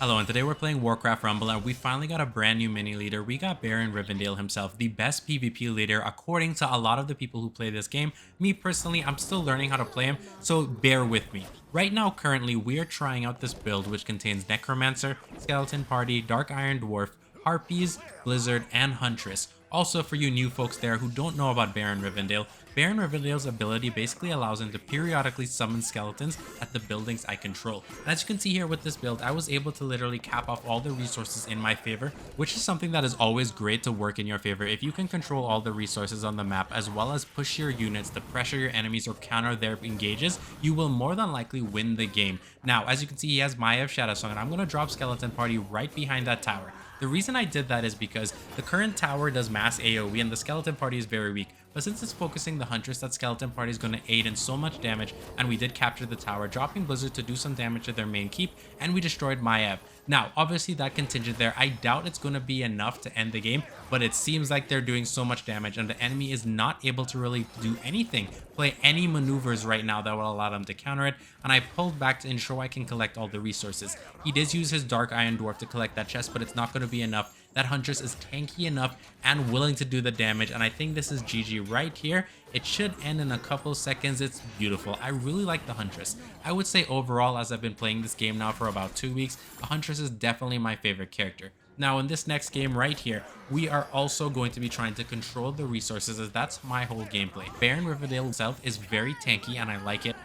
Hello, and today we're playing Warcraft Rumble, and we finally got a brand new mini leader. We got Baron Rivendare himself, the best PvP leader according to a lot of the people who play this game. Me personally, I'm still learning how to play him, so bear with me. Right now, currently, we are trying out this build which contains Necromancer, Skeleton Party, Dark Iron Dwarf, Harpies, Blizzard, and Huntress. Also, for you new folks there who don't know about Baron Rivendale's ability basically allows him to periodically summon skeletons at the buildings I control. And as you can see here with this build, I was able to literally cap off all the resources in my favor, which is something that is always great to work in your favor. If you can control all the resources on the map, as well as push your units to pressure your enemies or counter their engages, you will more than likely win the game. Now, as you can see, he has Maya of Shadowsong, and I'm going to drop Skeleton Party right behind that tower. The reason I did that is because the current tower does mass AoE and the Skeleton Party is very weak. But since it's focusing the Huntress, that Skeleton Party is going to aid in so much damage, and we did capture the tower, dropping Blizzard to do some damage to their main keep, and we destroyed Maiev. Now, obviously that contingent there, I doubt it's going to be enough to end the game, but it seems like they're doing so much damage, and the enemy is not able to really do anything, play any maneuvers right now that will allow them to counter it, and I pulled back to ensure I can collect all the resources. He does use his Dark Iron Dwarf to collect that chest, but it's not going to be enough. That Huntress is tanky enough and willing to do the damage, and I think this is GG right here. It should end in a couple seconds. It's beautiful. I really like the Huntress. I would say overall, as I've been playing this game now for about 2 weeks, the Huntress is definitely my favorite character. Now in this next game right here, we are also going to be trying to control the resources, as that's my whole gameplay. Baron Rivendare himself is very tanky and I like it.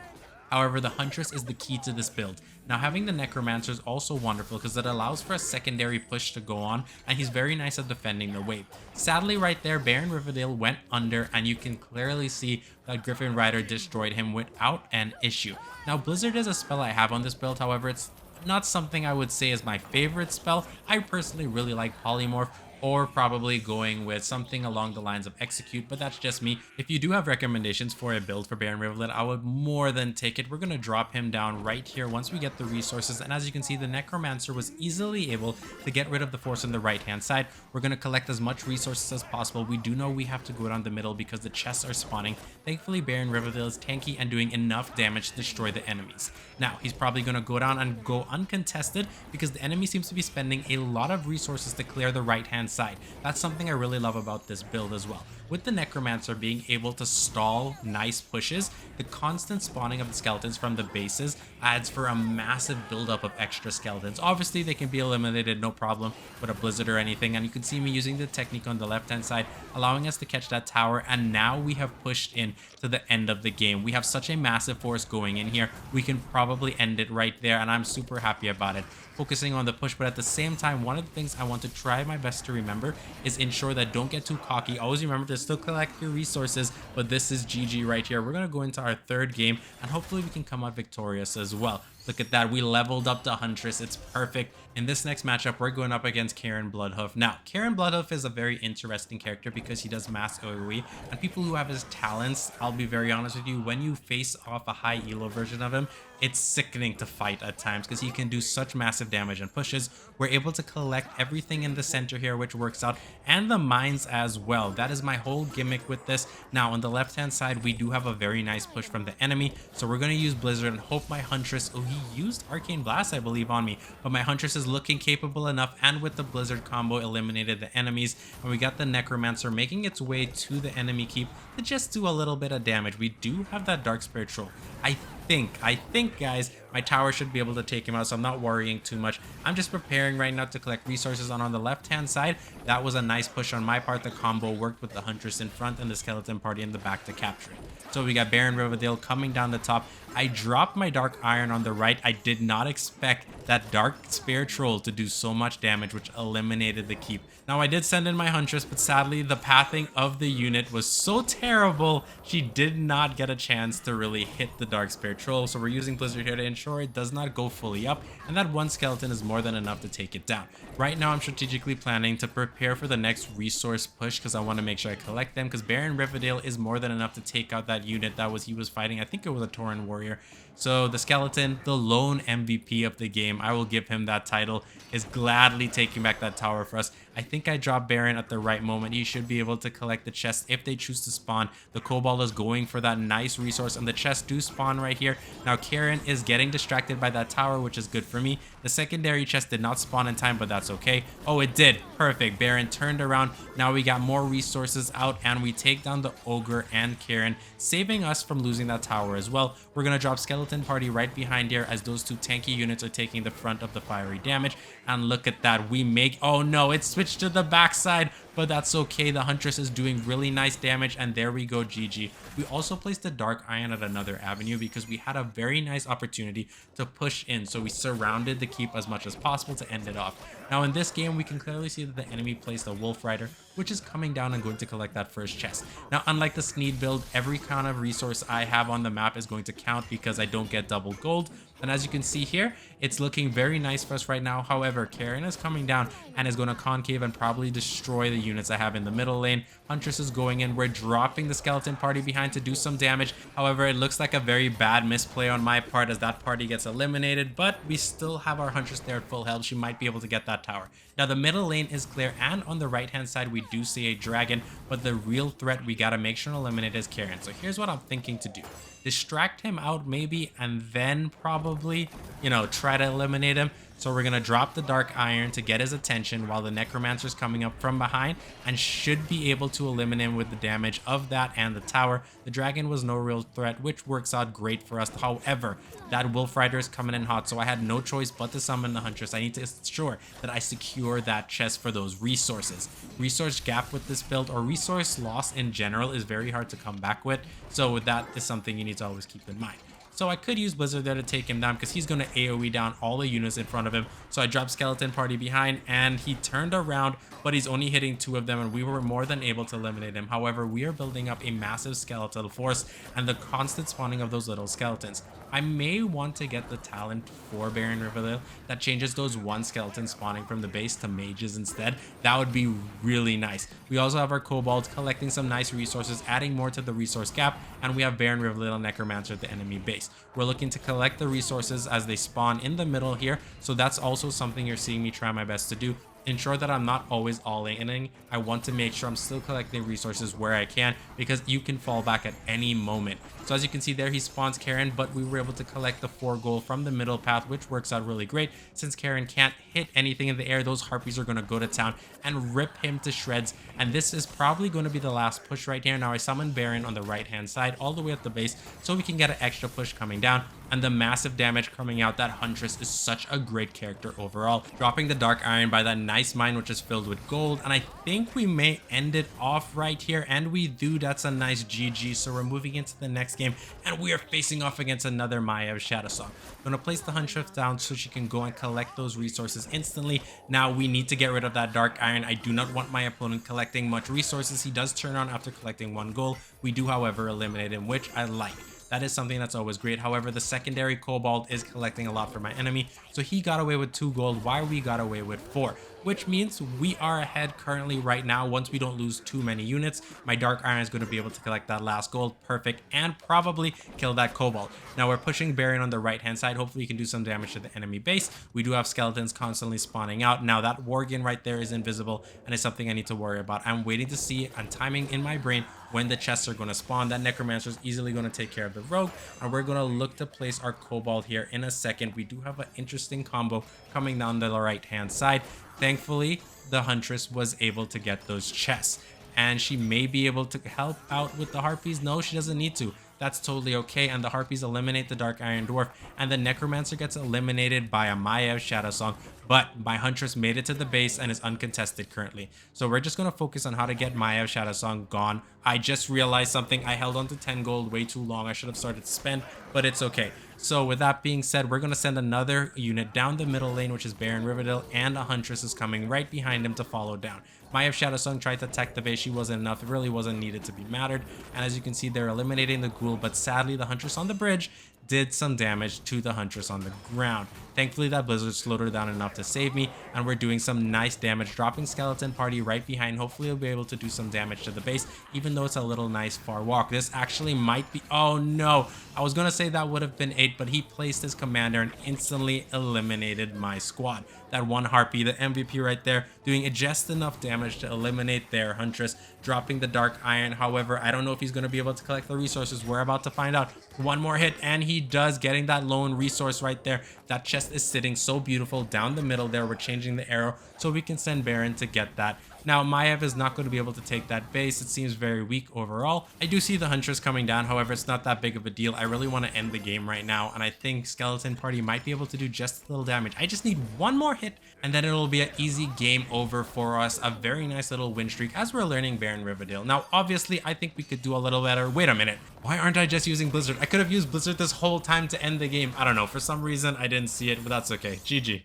However, the Huntress is the key to this build. Now, having the Necromancer is also wonderful because it allows for a secondary push to go on, and he's very nice at defending the wave. Sadly, right there, Baron Rivendare went under, and you can clearly see that Griffin Rider destroyed him without an issue. Now, Blizzard is a spell I have on this build, however, it's not something I would say is my favorite spell. I personally really like Polymorph, or probably going with something along the lines of Execute, but that's just me. If you do have recommendations for a build for Baron Rivendare, I would more than take it. We're going to drop him down right here once we get the resources, and as you can see, the Necromancer was easily able to get rid of the force on the right hand side. We're going to collect as much resources as possible. We do know we have to go down the middle because the chests are spawning. Thankfully, Baron Rivendare is tanky and doing enough damage to destroy the enemies. Now, he's probably going to go down and go uncontested because the enemy seems to be spending a lot of resources to clear the right hand side. That's something I really love about this build as well. With the Necromancer being able to stall nice pushes, the constant spawning of the skeletons from the bases adds for a massive buildup of extra skeletons. Obviously, they can be eliminated no problem with a Blizzard or anything, and you can see me using the technique on the left hand side, allowing us to catch that tower, and now we have pushed in to the end of the game. We have such a massive force going in here, we can probably end it right there, and I'm super happy about it. Focusing on the push, but at the same time, one of the things I want to try my best to remember is ensure that don't get too cocky. Always remember to still collect your resources, but this is GG right here. We're going to go into our third game, and hopefully we can come out victorious as well. Look at that, we leveled up to Huntress, it's perfect. In this next matchup, we're going up against Cairne Bloodhoof. Now, Cairne Bloodhoof is a very interesting character because he does mass AoE, and people who have his talents, I'll be very honest with you, when you face off a high elo version of him, it's sickening to fight at times because he can do such massive damage and pushes. We're able to collect everything in the center here, which works out, and the mines as well. That is my whole gimmick with this. Now, on the left-hand side, we do have a very nice push from the enemy, so we're going to use Blizzard and hope my Huntress, oh, he used Arcane Blast, I believe, on me, but my Huntress is looking capable enough, and with the Blizzard combo, eliminated the enemies, and we got the Necromancer making its way to the enemy keep to just do a little bit of damage. We do have that Dark Spirit Troll. I think, guys, my tower should be able to take him out, so I'm not worrying too much. I'm just preparing right now to collect resources on the left-hand side. That was a nice push on my part. The combo worked with the Huntress in front and the Skeleton Party in the back to capture it. So we got Baron Rivendare coming down the top. I dropped my Dark Iron on the right. I did not expect that Dark Spear Troll to do so much damage, which eliminated the keep. Now, I did send in my Huntress, but sadly, the pathing of the unit was so terrible, she did not get a chance to really hit the Dark Spear Troll. So we're using Blizzard here to ensure it does not go fully up, and that one skeleton is more than enough to take it down. Right now, I'm strategically planning to prepare for the next resource push because I want to make sure I collect them, because Baron Rivendare is more than enough to take out that unit he was fighting. I think it was a Tauren warrior. So the skeleton, the lone MVP of the game, I will give him that title, is gladly taking back that tower for us. I think I dropped Baron at the right moment. He should be able to collect the chest if they choose to spawn. The Kobold is going for that nice resource, and the chests do spawn right here. Now Cairne is getting getting distracted by that tower, which is good for me. The secondary chest did not spawn in time, but that's okay. Oh, it did. Perfect. Baron turned around. Now we got more resources out, and we take down the ogre and Cairne, saving us from losing that tower as well. We're going to drop skeleton party right behind here as those two tanky units are taking the front of the fiery damage. And look at that. We make... Oh no, it switched to the backside, but that's okay. The Huntress is doing really nice damage, and there we go, GG. We also placed the Dark Iron at another avenue because we had a very nice opportunity to push in, so we surrounded the keep as much as possible to end it off. Now in this game, we can clearly see that the enemy placed a Wolf Rider, which is coming down and going to collect that first chest. Now, unlike the Sneed build, every kind of resource I have on the map is going to count because I don't get double gold. And as you can see here, it's looking very nice for us right now. However, Cairne is coming down and is going to concave and probably destroy the units I have in the middle lane. Huntress is going in. We're dropping the skeleton party behind to do some damage. However, it looks like a very bad misplay on my part as that party gets eliminated, but we still have our Huntress there at full health. She might be able to get that tower. Now, the middle lane is clear, and on the right-hand side, we do see a dragon, but the real threat we got to make sure to eliminate is Cairne. So here's what I'm thinking to do. Distract him out maybe, and then probably, you know, try to eliminate him. So we're going to drop the Dark Iron to get his attention while the Necromancer's coming up from behind and should be able to eliminate him with the damage of that and the tower. The dragon was no real threat, which works out great for us. However, that Wolf Rider is coming in hot, so I had no choice but to summon the Huntress. I need to ensure that I secure that chest for those resources. Resource gap with this build, or resource loss in general, is very hard to come back with. So that is something you need to always keep in mind. So I could use Blizzard there to take him down because he's going to AoE down all the units in front of him. So I dropped Skeleton Party behind and he turned around, but he's only hitting 2 of them and we were more than able to eliminate him. However, we are building up a massive skeletal force and the constant spawning of those little skeletons. I may want to get the talent for Baron Rivendare that changes those 1 skeleton spawning from the base to mages instead. That would be really nice. We also have our kobolds collecting some nice resources, adding more to the resource gap, and we have Baron Rivendare Necromancer at the enemy base. We're looking to collect the resources as they spawn in the middle here, so that's also something you're seeing me try my best to do. Ensure that I'm not always all-in. I want to make sure I'm still collecting resources where I can because you can fall back at any moment. So as you can see there, he spawns Cairne, but we were able to collect the 4 gold from the middle path, which works out really great. Since Cairne can't hit anything in the air, those harpies are going to go to town and rip him to shreds. And this is probably going to be the last push right here. Now I summon Baron on the right-hand side all the way at the base so we can get an extra push coming down. And the massive damage coming out, that Huntress is such a great character overall. Dropping the Dark Iron by that nice mine, which is filled with gold. And I think we may end it off right here. And we do. That's a nice GG. So we're moving into the next game. And we are facing off against another Maiev Shadowsong. I'm going to place the Huntress down so she can go and collect those resources instantly. Now we need to get rid of that Dark Iron. I do not want my opponent collecting much resources. He does turn on after collecting 1 gold. We do, however, eliminate him, which I like. That is something that's always great. However, the secondary kobold is collecting a lot for my enemy. So he got away with 2 gold while we got away with 4. Which means we are ahead currently right now once we don't lose too many units. My Dark Iron is going to be able to collect that last gold. Perfect. And probably kill that kobold. Now we're pushing Baron on the right hand side. Hopefully he can do some damage to the enemy base. We do have skeletons constantly spawning out. Now that Worgen right there is invisible and is something I need to worry about. I'm waiting to see and timing in my brain when the chests are going to spawn. That Necromancer is easily going to take care of the rogue. And we're going to look to place our kobold here in a second. We do have an interesting combo coming down the right hand side. Thankfully, the Huntress was able to get those chests. And she may be able to help out with the Harpies. No, she doesn't need to. That's totally okay. And the Harpies eliminate the Dark Iron Dwarf. And the Necromancer gets eliminated by a Maiev Shadowsong. But my Huntress made it to the base and is uncontested currently. So we're just going to focus on how to get Maiev Shadowsong gone. I just realized something. I held on to 10 gold way too long. I should have started to spend, but it's okay. So with that being said, we're going to send another unit down the middle lane, which is Baron Rivendare, and a Huntress is coming right behind him to follow down. Maiev Shadowsong tried to attack the base. She wasn't enough. It really wasn't needed to be mattered. And as you can see, they're eliminating the ghoul, but sadly the Huntress on the bridge did some damage to the Huntress on the ground. Thankfully, that Blizzard slowed her down enough to save me, and we're doing some nice damage, dropping Skeleton Party right behind. Hopefully, we'll be able to do some damage to the base, even though it's a little nice far walk. This actually might be... Oh, no. I was going to say that would have been 8, but he placed his commander and instantly eliminated my squad. That one Harpy, the MVP right there, doing just enough damage to eliminate their Huntress, dropping the Dark Iron. However, I don't know if he's going to be able to collect the resources. We're about to find out. One more hit, and he he does, getting that lone resource right there. That chest is sitting so beautiful down the middle there. We're changing the arrow so we can send Baron to get that. Now, Maiev is not going to be able to take that base. It seems very weak overall. I do see the Huntress coming down. However, it's not that big of a deal. I really want to end the game right now, and I think Skeleton Party might be able to do just a little damage. I just need one more hit, and then it'll be an easy game over for us. A very nice little win streak as we're learning Baron Rivendare. Now, obviously, I think we could do a little better. Wait a minute. Why aren't I just using Blizzard? I could have used Blizzard this whole time to end the game. I don't know. For some reason, I didn't see it, but that's okay. GG.